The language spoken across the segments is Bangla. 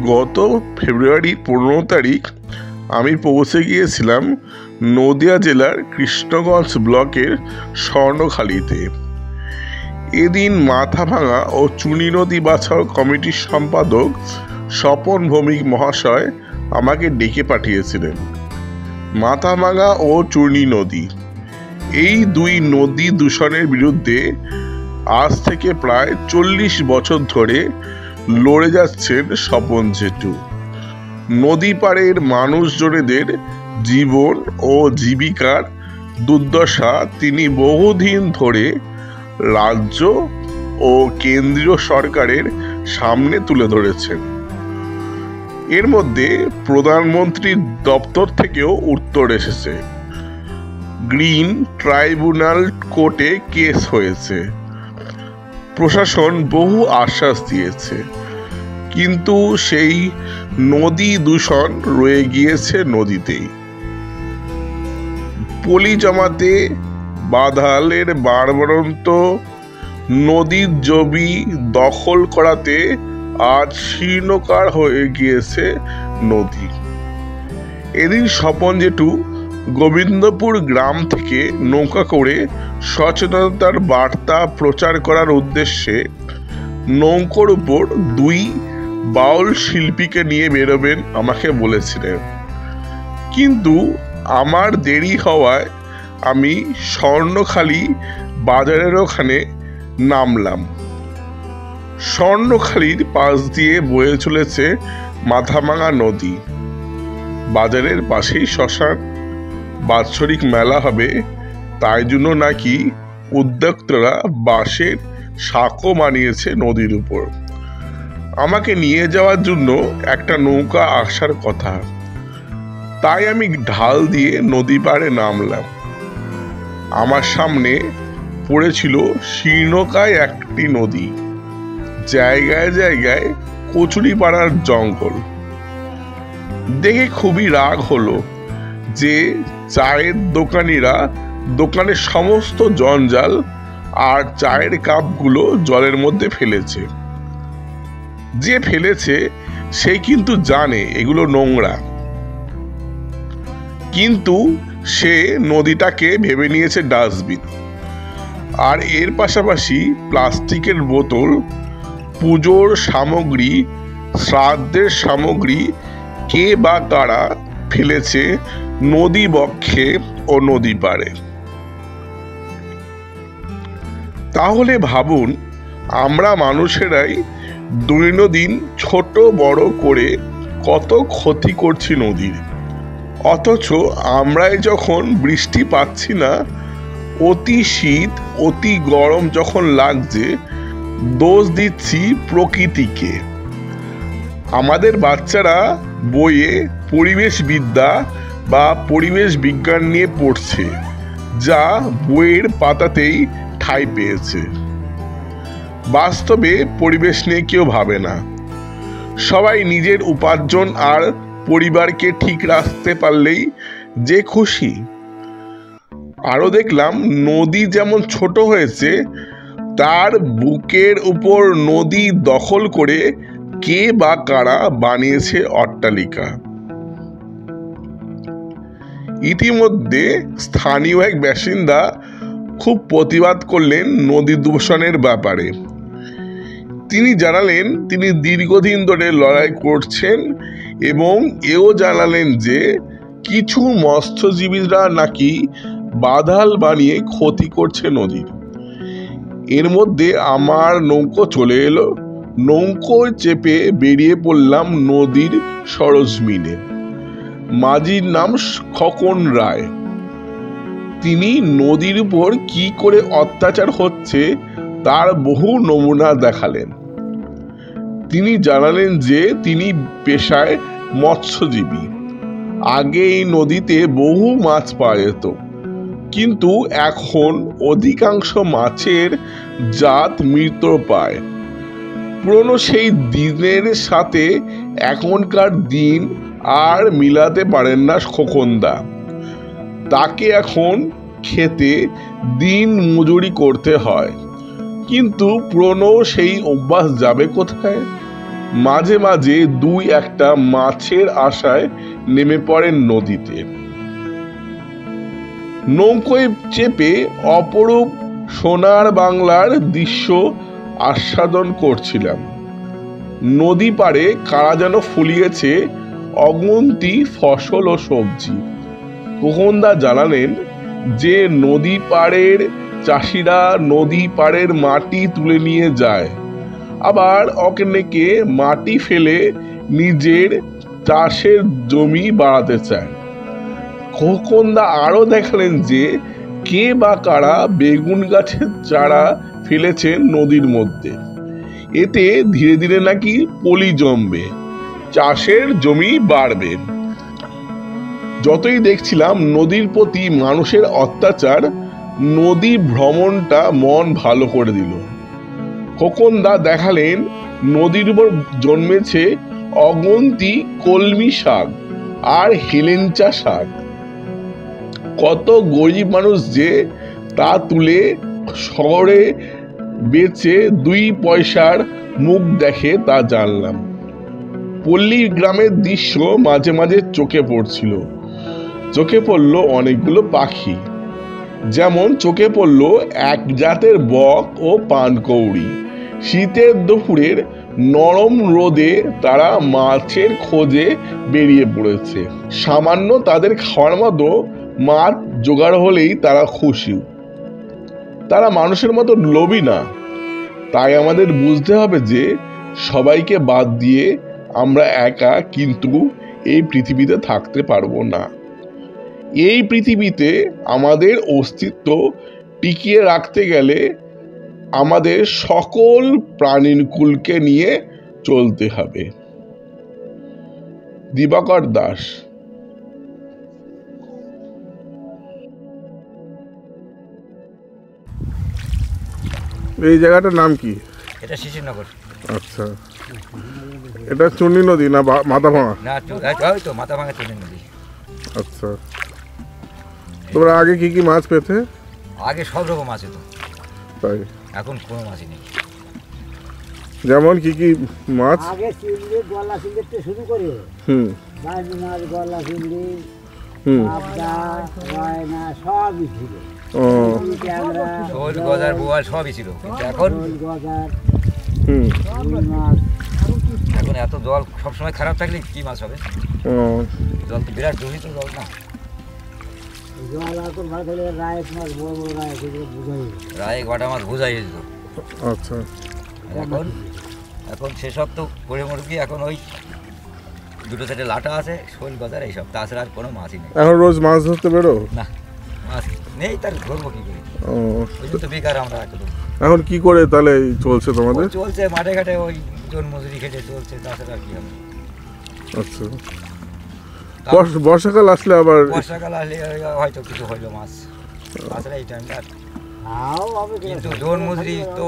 গত ফেব্রুয়ারির 15 তারিখ আমি পৌঁছে গিয়েছিলাম নদিয়া জেলার কৃষ্ণগঞ্জ ব্লকের স্বর্ণখালীতে। এদিন মাথাভাঙা ও চুনি নদী বাঁচাও কমিটির সম্পাদক স্বপন ভৌমিক মহাশয় আমাকে ডেকে পাঠিয়েছিলেন। মাথাভাঙা ও চুনি নদী, এই দুই নদী দূষণের বিরুদ্ধে আজ থেকে প্রায় 40 বছর ধরে লড়ে যাচ্ছেন স্বপন জেঠু। নদী পাড়ের মানুষজনেদের জীবন ও জীবিকার দুর্দশা তিনি বহুদিন ধরে রাজ্য ও কেন্দ্রীয় সরকারের সামনে তুলে ধরেছেন। এর মধ্যে প্রধানমন্ত্রীর দপ্তর থেকেও উত্তর এসেছে। গ্রিন ট্রাইব্যুনাল কোর্টে কেস হয়েছে। প্রশাসন বহু আশ্বাস দিয়েছে, কিন্তু সেই নদী দূষণ রয়ে গিয়েছে নদীতেই। পলি জমাতে বাঁধালের বাড়বাড়ন্ত, নদীর জমি দখল করাতে আজ শীর্ণকার হয়ে গিয়েছে নদী। এদিন স্বপন জেঠু গোবিন্দপুর গ্রাম থেকে নৌকা করে সচেতনতার বার্তা প্রচার করার উদ্দেশ্যে নৌকোর উপর দুই বাউল শিল্পীকে নিয়ে বেরোবেন আমাকে বলেছিলেন, কিন্তু আমার দেরি হওয়ায় আমি স্বর্ণখালী বাজারের ওখানে নামলাম। স্বর্ণখালীর পাশ দিয়ে বয়ে চলেছে মাথাভাঙা নদী। বাজারের পাশেই শ্মশান, বাৎসরিক মেলা হবে, তাই জন্য নাকি উদ্যোক্তারা বাঁশের সাঁকো বানিয়েছে নদীর উপর। আমাকে নিয়ে যাওয়ার জন্য একটা নৌকা আসার কথা, তাই আমি ঢাল দিয়ে নদী পাড়ে নামলাম। আমার সামনে পড়েছিল শীর্ণকায় একটি নদী, জায়গায় জায়গায় কচুরিপাড়ার জঙ্গল। দেখে খুবই রাগ হলো যে চায়ের দোকানিরা দোকানের সমস্ত জঞ্জাল আর চায়ের কাপগুলো জলের মধ্যে ফেলেছে। যে ফেলেছে সে কিন্তু জানে এগুলো নোংরা, কিন্তু সে নদীটাকে ভেবে নিয়েছে ডাস্টবিন। আর এর পাশাপাশি প্লাস্টিকের বোতল, পুজোর সামগ্রী, শ্রাদ্ধের সামগ্রী কে বা কারা ফেলেছে নদী বক্ষে ও নদী পাড়ে। তাহলে ভাবুন, আমরা মানুষেরাই দৈনন্দিন ছোট বড় করে কত ক্ষতি করছি নদীর, অথচ আমরাই যখন বৃষ্টি পাচ্ছি না, অতি শীত অতি গরম যখন লাগছে, দোষ দিচ্ছি প্রকৃতিকে। আমাদের বাচ্চারা বইয়ে পরিবেশ বিদ্যা বা পরিবেশ বিজ্ঞান নিয়ে পড়ছে, যা বইয়ের পাতাতেই ঠাঁই পেয়েছে। বাস্তবে পরিবেশ নিয়ে কেউ ভাবে না। সবাই নিজের উপার্জন আর পরিবারকে ঠিক রাখতে পারলেই যে খুশি। আরো দেখলাম, নদী যেমন ছোট হয়েছে, তার বুকের উপর নদী দখল করে কে বা কারা বানিয়েছে অট্টালিকা। ইতিমধ্যে স্থানীয় এক বাসিন্দা খুব প্রতিবাদ করলেন নদী দূষণের ব্যাপারে। তিনি জানালেন তিনি দীর্ঘদিন ধরে লড়াই করছেন এবং এও জানালেন যে কিছু মৎস্যজীবীরা নাকি বাঁধাল বানিয়ে ক্ষতি করছে নদীর। এর মধ্যে আমার নৌকো চলে এলো। নৌকোয় চেপে বেরিয়ে পড়লাম নদীর সরজমিনে। মাঝির নাম খোকন রায়। তিনি নদীর উপর কি করে অত্যাচার হচ্ছে তার বহু নমুনা দেখালেন। তিনি জানালেন যে তিনি পেশায় মৎস্যজীবী। আগে এই নদীতে বহু মাছ পাওয়া যেত, কিন্তু এখন অধিকাংশ মাছের জাত মৃত পায়। পুরনো সেই দিনের সাথে এখনকার দিন আর মিলাতে পারেন না খোকনদা। তাকে এখন খেতে দিন মজুরি করতে হয়, কিন্তু পুরনো সেই অভ্যাস যাবে কোথায়? মাঝে মাঝে দুই একটা মাছের আশায় নেমে পড়েন নদীতে। নৌকোয় চেপে অপরূপ সোনার বাংলার দৃশ্য আস্বাদন করছিলাম। নদী পাড়ে কারা যেন ফলিয়েছে অগুন্তি ফসল ও সবজি। খোকনদা জানালেন যে নদী পাড়ের চাষিরা নদী পাড়ের মাটি তুলে নিয়ে যায়, আবার অনেকে মাটি ফেলে নিজের চাষের জমি বাড়াতে চায়। খোকনদা আরো দেখালেন যে কে বা কারা বেগুন গাছের চারা ফেলেছেন নদীর মধ্যে। এতে ধীরে ধীরে নাকি পলি জমবে, চাষের জমি বাড়বে। যতই দেখছিলাম নদীর প্রতি মানুষের অত্যাচার, নদী ভ্রমণটা মন ভালো করে দিল। খোকনদা দেখালেন নদীর উপর জন্মেছে অগুন্তি কলমি শাক আর হেলেঞ্চা শাক। কত গরিব মানুষ যে তা তুলে শহরে বেচে 2 পয়সার মুখ দেখে তা জানলাম। পল্লী গ্রামের দৃশ্য মাঝে মাঝে চোখে পড়ছিল। চোখে পড়ল অনেকগুলো পাখি, যেমন চোখে পড়ল এক জাতের বক ও পানকৌড়ি। শীতের দুপুরের নরম রোদে তারা মাছের খোঁজে বেরিয়ে পড়েছে। সামান্য তাদের খাওয়ার মতো মাছ জোগাড় হলেই তারা খুশি। তারা মানুষের মতো লোভী না। তাই আমাদের বুঝতে হবে যে সবাইকে বাদ দিয়ে আমরা একা কিন্তু এই পৃথিবীতে থাকতে পারবো না। এই পৃথিবীতে আমাদের অস্তিত্ব টিকিয়ে রাখতে গেলে আমাদের সকল প্রাণীকুলকে নিয়ে চলতে হবে। দিবাকর দাস। এই জায়গাটার নাম কি? এটা শিশিরনগর। আচ্ছা, এটা চুন্নি নদী না মাথাভাঙা? না, ওই তো মাথাভাঙা চুন্নি নদী। আচ্ছা, তোমরা আগে কি কি মাছ পেতে? আগে সব রকম মাছ হতো, তাই এখন কোনো মাছই নেই। যেমন কি কি মাছ? আগে চিংড়ি, গলা চিংড়ি থেকে শুরু করে বাঁশ মাছ, গলা চিংড়ি, পাবদা, গয়না সবই ছিল। ট্যাংরা, শোল, গজার, বোয়াল সবই ছিল, কিন্তু এখন গজার, মাছ। এখন এত জল সবসময় খারাপ থাকলে কি মাছ হবে? জল তো বিরাট দূষিত জল না। জল এখন ভালো থাকলে রায়েক মাছ, বড় বড় রায়েক, এগুলো বোঝাই রায়ে গোটা মাছ বোঝাই যেত। আচ্ছা, এখন সেসব তো গড়ে মুরগি, এখন ওই দুটো সাইডে লাটা আছে, শোল, গজার, এইসব। তাছাড়া আর কোনো মাছই নেই। এখন রোজ মাছ ধরতে বেরো? না, মাছ নেই, তার ধরবো কি করে? ওই জন্য তো বেকার আমরা। এখন কি করে তাহলে চলছে তোমাদের? চলছে মাঠে ঘাটে ওই জন মজুরি খেটে চলছে, তাছাড়া আর কি হবে? আচ্ছা, বর্ষাকাল আসলে আবার? বর্ষাকাল আসলে হয়তো কিছু হইলো মাছ, তাছাড়া এই টাইমটা। কিন্তু জন মজুরি তো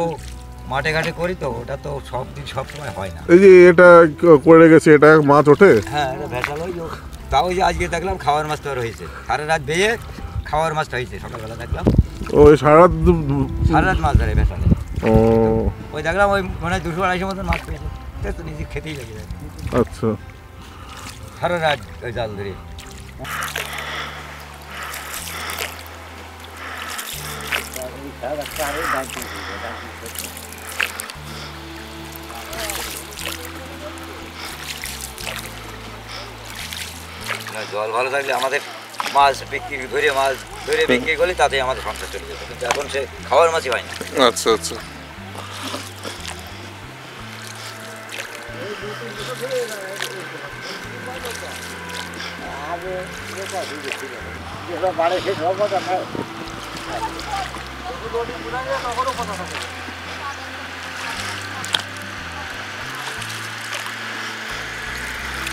মাঠে ঘাটে করি, তো ওটা তো সব দিন সব সময় হয় না। এই যে এটা করে গেছে, এটা মাছ ওঠে? হ্যাঁ, এটা ভেসাল হইলো। তাও ওই যে আজকে দেখলাম খাওয়ার মাছ তো হয়েছে, সারা রাত বেয়ে খাওয়ার মাছটা হয়েছে। সকালবেলা দেখলাম ওই সারা রাত মাছ ধরে ভেসালে। ও, ওই দেখলাম ওই মানে 200-250 মতন মাছ পেয়েছে, তো নিজে খেতেই লাগে। আচ্ছা, সারা রাত ওই জাল ধরে। জল ভালো থাকলে আমাদের মাছ বিক্রি করলে তাতে আমাদের সংসার চলে যেত, কিন্তু এখন সে খাওয়ার মাছই হয় না। আচ্ছা আচ্ছা।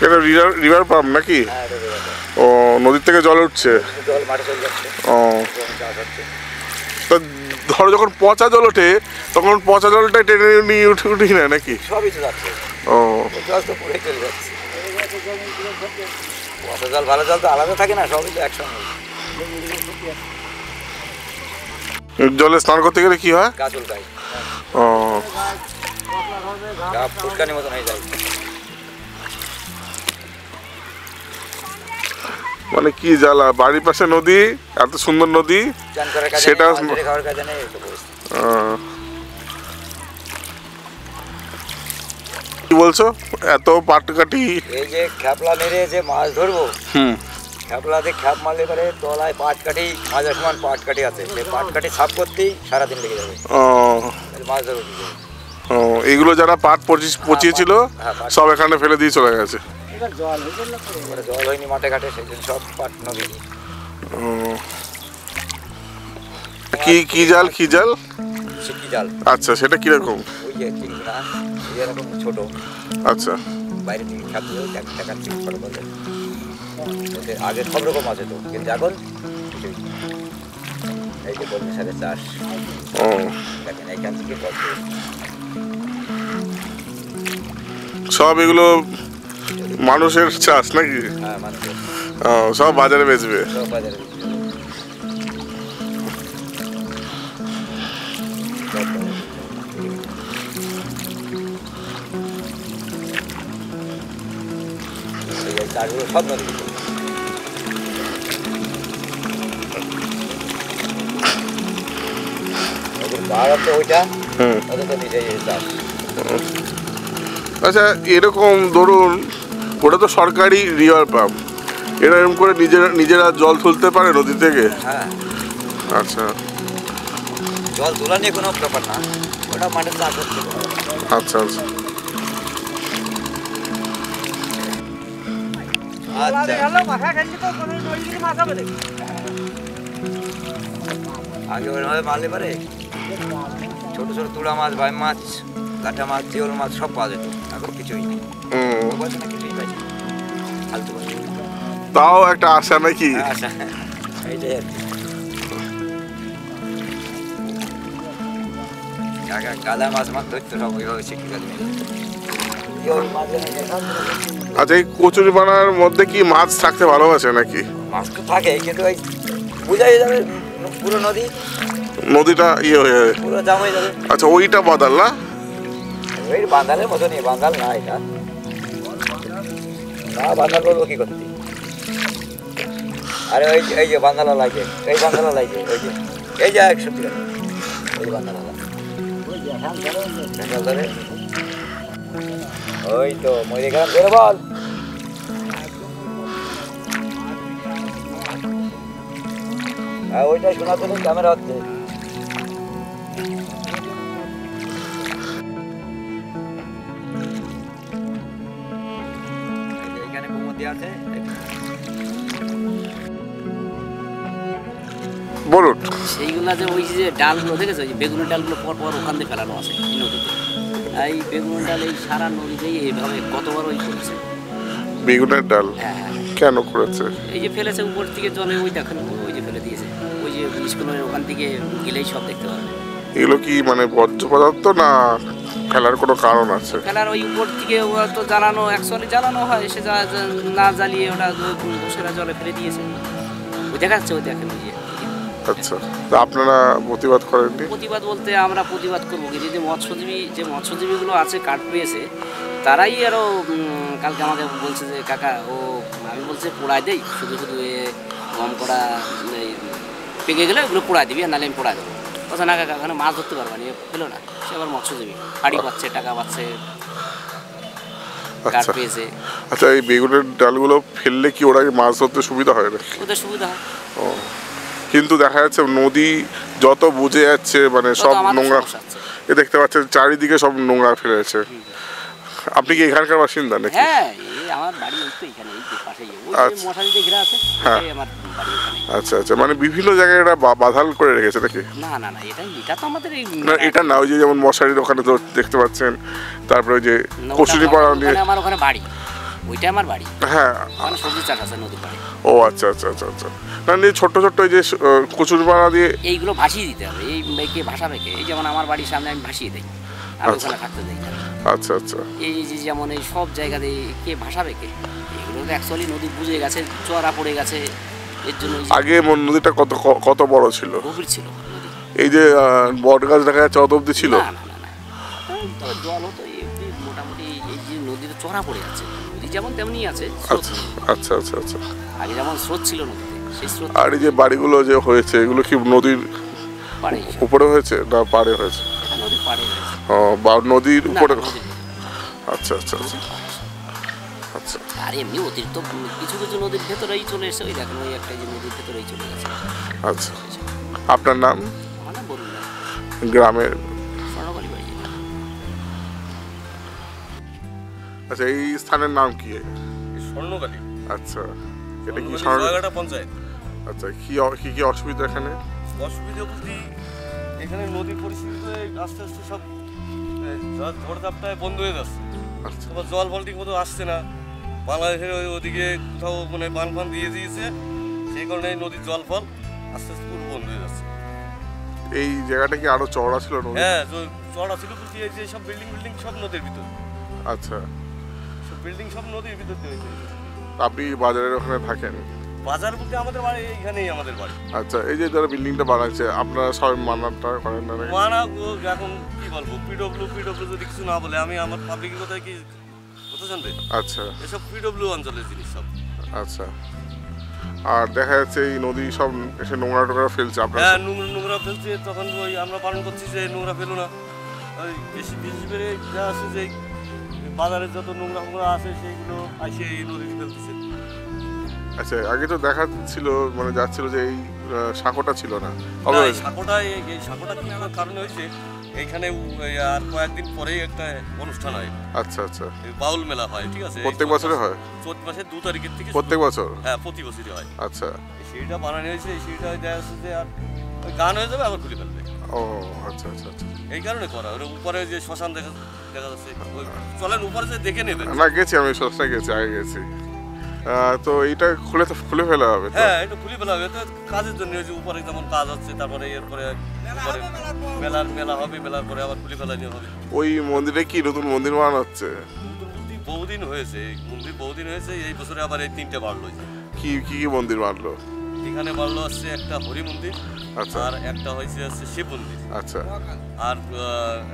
এটা রিভার পাম্প নাকি? ও, নদীর থেকে জল উঠছে? জল মাঠে চলে যাচ্ছে। ও, তা ধরো যখন পচা জল ওঠে তখন পচা জলটা টেনে নিয়ে উঠি না নাকি? সবই তো যাচ্ছে। ও, জল তো পড়ে চলে যাচ্ছে। পচা জল ভালো জল তো আলাদা থাকে না, সবই তো একসঙ্গে। জলে স্নান করতে গেলে কি হয়? গাছ উল্কায়। ও, ফুটকানি মতন হয়ে যায়। মানে কি জ্বালা, বাড়ির পাশে নদী, এত সুন্দর নদী, চান করার কাজে সেটা নেই, মাছ ধরে খাওয়ার কাজে নেই, এই তো পরিস্থিতি। কি বলছো, এত পাটকাঠি? এই যে খ্যাপলা মেরে যে মাছ ধরবো, হুম, খ্যাপলাতে খ্যাপ মারলে পরে তলায় পাটকাঠি, মাঝের সমান পাটকাঠি আছে, সেই পাটকাঠি সাফ করতেই সারাদিন লেগে যাবে। মাছ ধরবো কি করে? এইগুলো যারা পাট পচিয়েছিল হ্যাঁ, পাট। সব এখানে ফেলে দিয়ে চলে গেছে। এবার জল হয়ে গেল তো। এবারে জল হয়নি মাঠে ঘাটে, সেই জন্য সব পাট নদী। কি জাল, কি জাল? সিকি জাল। আচ্ছা, সেটা কিরকম? ওই যে চিংড়ি না, এরকম ছোট, আচ্ছা, বাইরে থেকে খ্যাপ দিয়ে টাকার থেকে ছোট বলে। ওতে আগে সব রকম আছে তো, কিন্তু এখন কিছুই নেই। এই যে কলমি শাকের চাষ, দেখেন এইখান থেকে কত সব এগুলো মানুষের চাষ নাকি? হ্যাঁ মানুষের সব বাজারে বেচবে। সব বাজারে বিক্রি হবে। সব বাজারে বিক্রি হবে। এই চাষগুলো সব নদী বিক্রি হবে। ওদের বার আছে ওইটা, ওদের তো নিজেই চাষ। আচ্ছা, এরকম ধরুন ওটা তো সরকারি রিভার পাম্প, এরকম করে নিজেরা জল তুলতে পারে নদী থেকে? হ্যাঁ, আচ্ছা জল তোলা নিয়ে কোনো ব্যাপার না, ওটা মাঠে চাষ হচ্ছে। আচ্ছা আচ্ছা। আগে ওইভাবে মারলে পারে ছোট ছোট তুলা মাছ, ভাই মাছ, কাঁটা মাছ, জিওল মাছ সব পাওয়া যেত। এখন কিছুই নেই, বলছে না কিছুই পাইছে, ফালতু বলছে। তাও একটা আশা নাকি? আচ্ছা, এইটাই আর কি। আগে গাদা মাছ ধরতো সব ওইভাবে শিখে গেছে। আচ্ছা, এই কচুরিপানার মধ্যে কি মাছ থাকতে ভালোবাসে নাকি? মাছ তো থাকে, কিন্তু ওই বোঝাই যাবে পুরো নদী, নদীটা ইয়ে হয়ে যাবে, পুরো জাম হয়ে যাবে। আচ্ছা, ওইটা বাদাল না? ওই বান্দালের মতো নেই, বান্দাল না এটা, না বান্দাল বলবো কি করতে। আরে ওই এই যে বান্দালা লাগে, এই বান্দালা লাগে, ওই যে এই যে এক সত্যি কথা, ওই বান্দালা লাগে, ওই তো মরে গেলাম, ধরে বল। হ্যাঁ, ওইটাই শোনাতে নেই, ক্যামেরা হচ্ছে। এখানে কুমুদি আছে, বলুন। সেইগুলা যে ওই যে ডালগুলো দেখেছো, ওই যে বেগুনের ডালগুলো পর পর ওখান থেকে ফেলানো আছে এই নদীতে। এই বেগুনের ডাল এই সারা নদীতেই এইভাবে কতবার ওই করেছে। বেগুনের ডাল হ্যাঁ, কেন করেছে? এই যে ফেলেছে উপর থেকে জলে, ওই দেখেন ওই যে ফেলে দিয়েছে, ওই যে স্কুলের ওখান থেকে গেলেই সব দেখতে পাবে। এগুলো কি মানে বর্জ্য পদার্থ না ফেলার কোনো কারণ আছে? ফেলার ওই উপর থেকে ওরা তো জ্বালানো, অ্যাকচুয়ালি জ্বালানো হয়, সে না জ্বালিয়ে ওরা বসেরা জলে ফেলে দিয়েছে। ওই দেখাচ্ছে, ওই দেখেন ওই যে। আচ্ছা, তা আপনারা প্রতিবাদ করেননি? প্রতিবাদ বলতে আমরা প্রতিবাদ করবো কি, যে মৎস্যজীবীগুলো আছে কাঠ পেয়েছে, তারাই আরও কালকে আমাকে বলছে যে কাকা, আমি বলছি পোড়ায় দেই, শুধু শুধু গম করা পেকে গেলে ওগুলো পোড়ায় দিবি, আর নাহলে আমি পোড়ায় দেবো। বলছে না কাকা, ওখানে মাছ ধরতে পারবা না, পেলো না। সে আবার মৎস্যজীবী, বাড়ি পাচ্ছে, টাকা পাচ্ছে, কাঠ পেয়েছে। আচ্ছা, এই বেগুনের ডালগুলো ফেললে কি ওরা মাছ ধরতে সুবিধা হয় না? ওদের সুবিধা হয়। কিন্তু দেখা যাচ্ছে নদী যত বুঝে যাচ্ছে মানে সব নোংরা, এ দেখতে পাচ্ছেন চারিদিকে সব নোংরা ফেলেছে। আপনি কি এখানকার বাসিন্দা নাকি? হ্যাঁ, আমার বাড়ি ওই তো এখানে, এই যে পাশেই, ওই যে মশারিতে ঘেরা আছে, ওইটাই আমার বাড়ি ওখানে। আচ্ছা আচ্ছা, মানে বিভিন্ন জায়গায় এটা বাধাল করে রেখেছে নাকি? না না না, এটা তো আমাদের এই না, এটা না, ওই যে যেমন মশারির ওখানে তো দেখতে পাচ্ছেন, তারপরে ওই যে কচুরিপানা দিয়ে, আমার ওখানে বাড়ি, ওইটা আমার বাড়ি। হ্যাঁ, মানে সবজি চাষ আছে নদীর পাড়ে। ও আচ্ছা আচ্ছা আচ্ছা আচ্ছা, মানে ছোট্ট ছোট্ট ওই যে কচুরিপানা দিয়ে এইগুলো ভাসিয়ে দিতে হবে। এই কে ভাসাবে কে? এই যেমন আমার বাড়ির সামনে আমি ভাসিয়ে দিই, আমি ওখানে থাকতে দিই না। আচ্ছা আচ্ছা, এই যে যেমন এই সব জায়গাতে কে ভাসাবে কে? এগুলো তো অ্যাকচুয়ালি নদী বুঝে গেছে, চড়া পড়ে গেছে, এর জন্য। আগে নদীটা কত বড় ছিল? গভীর ছিল নদী। এই যে বট গাছ দেখা যাচ্ছে অত অব্দি ছিল? না না না না, তবে জল হতো এমনি মোটামুটি এই যে নদীর চড়া পড়ে আছে, নদী যেমন তেমনি আছে স্রোত আচ্ছা নেই। আচ্ছা আচ্ছা আচ্ছা। আগে যেমন স্রোত ছিল নদীতে, সেই স্রোত আর এই যে বাড়িগুলো যে হয়েছে এগুলো কি নদীর পাড়ে উপরে হয়েছে না পাড়ে হয়েছে? নদীর পাড়ে হয়েছে। ও, বা নদীর না, উপরে? নদীর নিচে। আচ্ছা আচ্ছা আচ্ছা আচ্ছা। আর এমনি অতিরিক্ত কিছু কিছু নদীর ভেতরেই চলে এসে ওই দেখেন ওই একটা যে নদীর ভেতরেই চলে গেছে। আচ্ছা, আপনার নাম? মানে বলুন না, গ্রামের? স্বর্ণকালী বাড়ি। আচ্ছা, এই স্থানের নাম কি? স্বর্ণকালী। আচ্ছা, এটা কি জায়গাটা পঞ্চায়েত। আচ্ছা, কি কি কি অসুবিধা এখানে? অসুবিধা বলতে এখানে নদীর পরিস্থিতিতে আস্তে আস্তে সব ঝড়ঝাপটায় বন্ধ হয়ে যাচ্ছে। আচ্ছা তোমার জল ফল ঠিক মতো আসছে না। বাংলাদেশের ওদিকে কোথাও মানে বান ফান দিয়ে দিয়েছে, সেই কারণে নদীর জল ফল আস্তে আস্তে পুরো বন্ধ হয়ে যাচ্ছে। এই জায়গাটা কি আরো চওড়া ছিল নদী? হ্যাঁ, চড়া ছিল বলতে এই যে সব বিল্ডিং সব নদীর ভিতর, আচ্ছা, সব বিল্ডিং সব নদীর ভিতর দিয়ে হয়েছে। আপনি বাজারের ওখানে থাকেন? বাজার বলতে আমাদের বাড়ি এইখানেই, আমাদের বাড়ি। আচ্ছা, এই যে যারা বিল্ডিংটা বানাচ্ছে আপনারা সবাই মানাটা করেন না নাকি? মানা এখন কি বলবো, পিডব্লিউ যদি কিছু না বলে আমি আমার পাবলিকের কথা কি কথা জানবে? আচ্ছা এসব পিডব্লিউ অঞ্চলের জিনিস সব। আচ্ছা। আর দেখা যাচ্ছে এই নদী সব এসে নোংরা টোংরা ফেলছে আপনার? হ্যাঁ, নোংরা ফেলছে, তখন ওই আমরা পালন করছি যে নোংরা ফেলো না। ওই বেশি বেশি করে যা আছে যে বাজারে যত নোংরা ফোংরা আছে সেইগুলো আসে এই নদীতে ফেলতেছে। আচ্ছা, আগে তো দেখা ছিল মানে যাচ্ছিল যে এই সাঁকোটা ছিল না, না, কবে এই হয়েছে? সাঁকোটা কি কারণে হয়েছে, এইখানে আর কয়েকদিন পরেই একটা অনুষ্ঠান হয়। আচ্ছা আচ্ছা, এই বাউল মেলা হয়, ঠিক আছে? প্রত্যেক বছরে হয়? চৈত মাসের 2 তারিখের থেকে প্রত্যেক বছর? হ্যাঁ, প্রতি বছরই হয়। আচ্ছা, এই সিঁড়িটা বানানো হয়েছে, এই সিঁড়িটা দেখা যাচ্ছে যে আর ওই গান হয়ে যাবে আবার খুলে ফেলবে, ও আচ্ছা আচ্ছা আচ্ছা। এই কারণে করা। ওর উপরে যে শ্মশান দেখা দেখা যাচ্ছে, ওই চলেন উপরে যে দেখে নেবেন। না, গেছি আমি, সস্তা গেছি, আগে গেছি। তো এইটা খুলে ফেলা হবে তো? হ্যাঁ, একটু খুলে ফেলা হবে তো কাজের জন্য। ওই যে উপরে যেমন কাজ হচ্ছে, তারপরে এরপরে উপরে মেলা হবে, মেলার পরে আবার খুলে ফেলা নিয়ে হবে। ওই মন্দিরে কি নতুন মন্দির বানানো হচ্ছে? নতুন মন্দির বহুদিন হয়েছে, এই মন্দির বহুদিন হয়েছে, এই বছরে আবার এই 3টে বাড়লো। কি কি কি মন্দির বানলো? এখানে বাড়লো হচ্ছে একটা হরি মন্দির, আচ্ছা আর একটা হয়েছে হচ্ছে শিব মন্দির, আচ্ছা। আর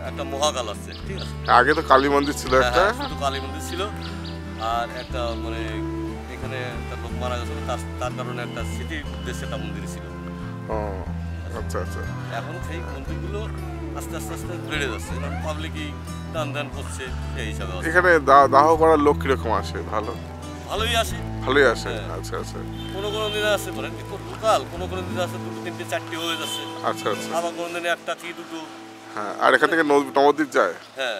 একটা মহাকাল আছে, ঠিক আছে? আগে তো কালী মন্দির ছিল হ্যাঁ, একটা? হ্যাঁ, শুধু কালী মন্দির ছিল। আর একটা মানে এখানে একটা লোক মারা গেছিল, তার কারণে একটা স্মৃতির উদ্দেশ্যে একটা মন্দির ছিল। ও আচ্ছা আচ্ছা। এখন সেই মন্দিরগুলো আস্তে আস্তে আস্তে বেড়ে যাচ্ছে, কারণ পাবলিকই দান করছে, সেই হিসাবে আছে। এখানে দাহ করার লোক কিরকম আসে? ভালোই আসে, ভালোই আসে? হ্যাঁ। আচ্ছা আচ্ছা কোনো দিনে আসে ধরেন লোকাল, কোনো দিনে আসে 2, 3, 4 হয়ে যাচ্ছে, আচ্ছা আচ্ছা। আবার কোনো দিনে একটা কি দুটো। হ্যাঁ, আর এখান থেকে নবদ্বীপ যায়? হ্যাঁ।